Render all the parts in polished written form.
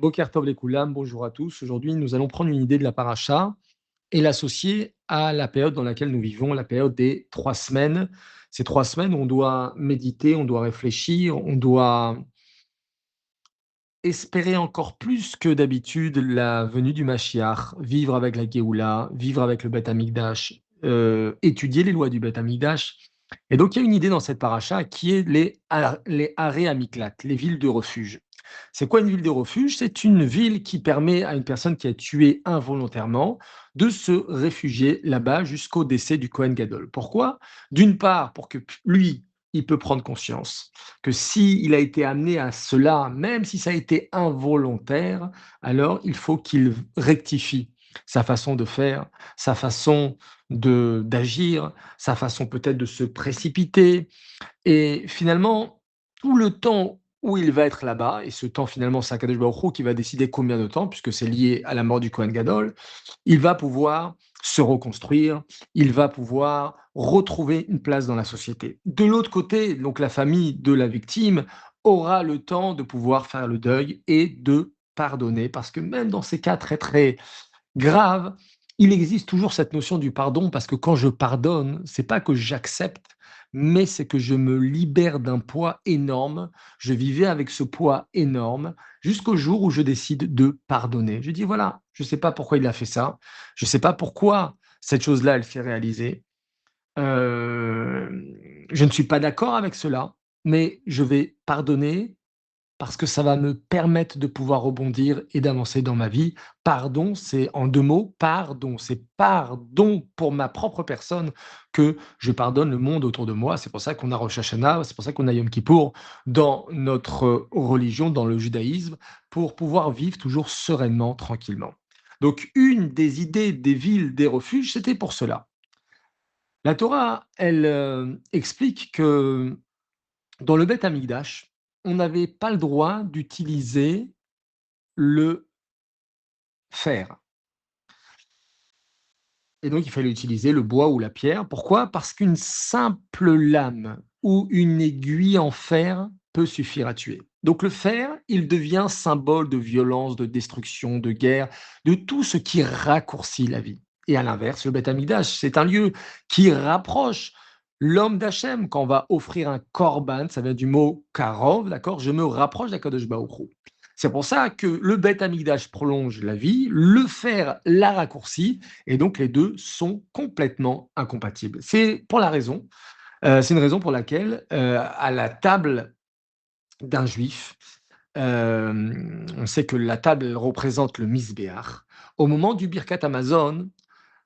Boker Tov les Koulam, bonjour à tous. Aujourd'hui, nous allons prendre une idée de la paracha et l'associer à la période dans laquelle nous vivons, la période des 3 semaines. Ces 3 semaines, on doit méditer, on doit réfléchir, on doit espérer encore plus que d'habitude la venue du Mashiach, vivre avec la Géoula, vivre avec le Beth Amikdash, étudier les lois du Beth Amikdash. Et donc, il y a une idée dans cette paracha qui est les Haré Amiklat, les villes de refuge. C'est quoi une ville de refuge? C'est une ville qui permet à une personne qui a tué involontairement de se réfugier là-bas jusqu'au décès du Kohen Gadol. Pourquoi? D'une part, pour que lui, il peut prendre conscience que s'il a été amené à cela, même si ça a été involontaire, alors il faut qu'il rectifie sa façon de faire, sa façon d'agir, sa façon peut-être de se précipiter. Et finalement, tout le temps où il va être là-bas, et ce temps finalement c'est Akadosh Baruch Hu qui va décider combien de temps, puisque c'est lié à la mort du Kohen Gadol, il va pouvoir se reconstruire, il va pouvoir retrouver une place dans la société. De l'autre côté, donc la famille de la victime aura le temps de pouvoir faire le deuil et de pardonner, parce que même dans ces cas très très grave, il existe toujours cette notion du pardon parce que quand je pardonne, c'est pas que j'accepte, mais c'est que je me libère d'un poids énorme. Je vivais avec ce poids énorme jusqu'au jour où je décide de pardonner. Je dis voilà, je sais pas pourquoi il a fait ça, je sais pas pourquoi cette chose-là, elle s'est réalisée. Je ne suis pas d'accord avec cela, mais je vais pardonner parce que ça va me permettre de pouvoir rebondir et d'avancer dans ma vie. Pardon, c'est en 2 mots, pardon. C'est pardon pour ma propre personne que je pardonne le monde autour de moi. C'est pour ça qu'on a Rosh Hashanah, c'est pour ça qu'on a Yom Kippour dans notre religion, dans le judaïsme, pour pouvoir vivre toujours sereinement, tranquillement. Donc une des idées des villes, des refuges, c'était pour cela. La Torah, elle, explique que dans le Beth Amikdash, on n'avait pas le droit d'utiliser le fer et donc il fallait utiliser le bois ou la pierre. Pourquoi? Parce qu'une simple lame ou une aiguille en fer peut suffire à tuer. Donc le fer, il devient symbole de violence, de destruction, de guerre, de tout ce qui raccourcit la vie. Et à l'inverse, le Beth Amikdash, c'est un lieu qui rapproche l'homme d'Hachem. Quand on va offrir un korban, ça vient du mot karov, d'accord? Je me rapproche d'Akadosh Baruch Hu. C'est pour ça que le Beth Amikdash prolonge la vie, le fer la raccourcit, et donc les deux sont complètement incompatibles. C'est une raison pour laquelle à la table d'un juif, on sait que la table elle représente le misbéach. Au moment du Birkat Amazon,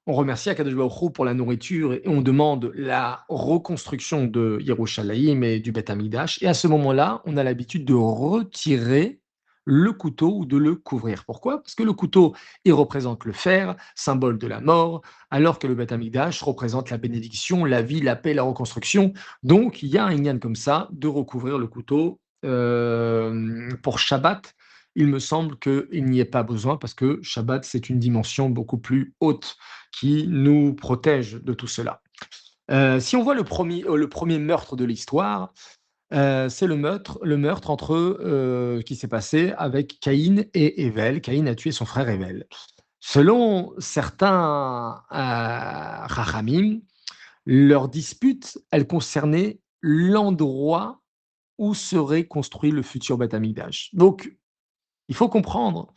on remercie Akadosh Baruch Hu pour la nourriture et on demande la reconstruction de Yerushalayim et du Beth Amikdash. Et à ce moment-là, on a l'habitude de retirer le couteau ou de le couvrir. Pourquoi? Parce que le couteau, il représente le fer, symbole de la mort, alors que le Beth Amikdash représente la bénédiction, la vie, la paix, la reconstruction. Donc, il y a un lien comme ça de recouvrir le couteau pour Shabbat. Il me semble qu'il n'y ait pas besoin parce que Shabbat, c'est une dimension beaucoup plus haute qui nous protège de tout cela. Si on voit le premier meurtre de l'histoire, c'est le meurtre entre qui s'est passé avec Caïn et Ével. Caïn a tué son frère Ével. Selon certains Chachamim, leur dispute, elle concernait l'endroit où serait construit le futur Beth Amikdash. Donc, il faut comprendre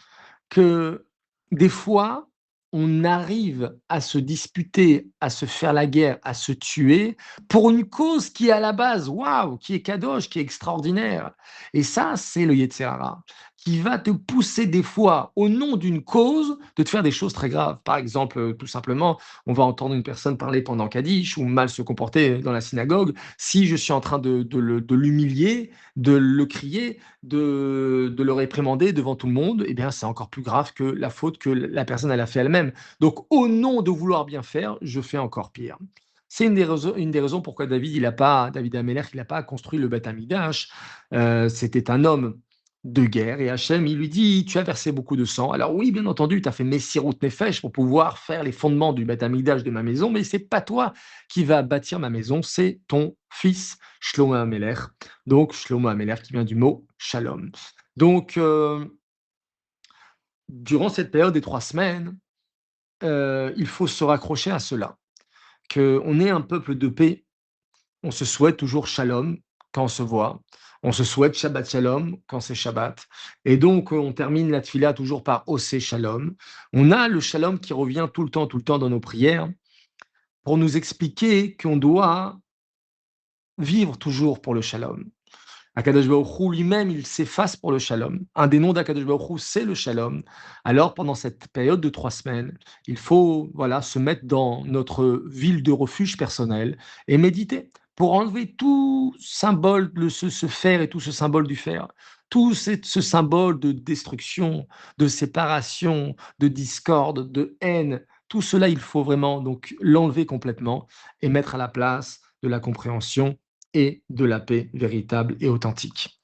que des fois, on arrive à se disputer, à se faire la guerre, à se tuer pour une cause qui est à la base, waouh, qui est kadosh, qui est extraordinaire. Et ça, c'est le Yetzer Hara, qui va te pousser des fois, au nom d'une cause, de te faire des choses très graves. Par exemple, tout simplement, on va entendre une personne parler pendant Kaddish ou mal se comporter dans la synagogue. Si je suis en train de l'humilier, de le crier, de le réprimander devant tout le monde, eh bien, c'est encore plus grave que la faute que la personne elle a fait elle-même. Donc, au nom de vouloir bien faire, je fais encore pire. C'est une des raisons pourquoi David Ameller, il n'a pas construit le Beth Amikdash. C'était un homme de guerre et Hachem, il lui dit, tu as versé beaucoup de sang. Alors oui, bien entendu, tu as fait Messirut Nefesh pour pouvoir faire les fondements du Beth Amikdash de ma maison, mais c'est pas toi qui va bâtir ma maison, c'est ton fils Shlomo Ameler. Donc, Shlomo Ameler qui vient du mot shalom. Donc, Durant cette période des 3 semaines, il faut se raccrocher à cela, qu'on est un peuple de paix. On se souhaite toujours shalom quand on se voit. On se souhaite Shabbat shalom quand c'est Shabbat. Et donc, on termine la tfila toujours par Osé shalom. On a le shalom qui revient tout le temps dans nos prières pour nous expliquer qu'on doit vivre toujours pour le shalom. Akadosh Baruch Hu lui-même, il s'efface pour le shalom. Un des noms d'Akadosh Baruch Hu, c'est le shalom. Alors, pendant cette période de 3 semaines, il faut voilà, se mettre dans notre ville de refuge personnel et méditer pour enlever tout symbole de ce fer et tout ce symbole du fer, tout ce symbole de destruction, de séparation, de discorde, de haine. Tout cela, il faut vraiment donc l'enlever complètement et mettre à la place de la compréhension et de la paix véritable et authentique.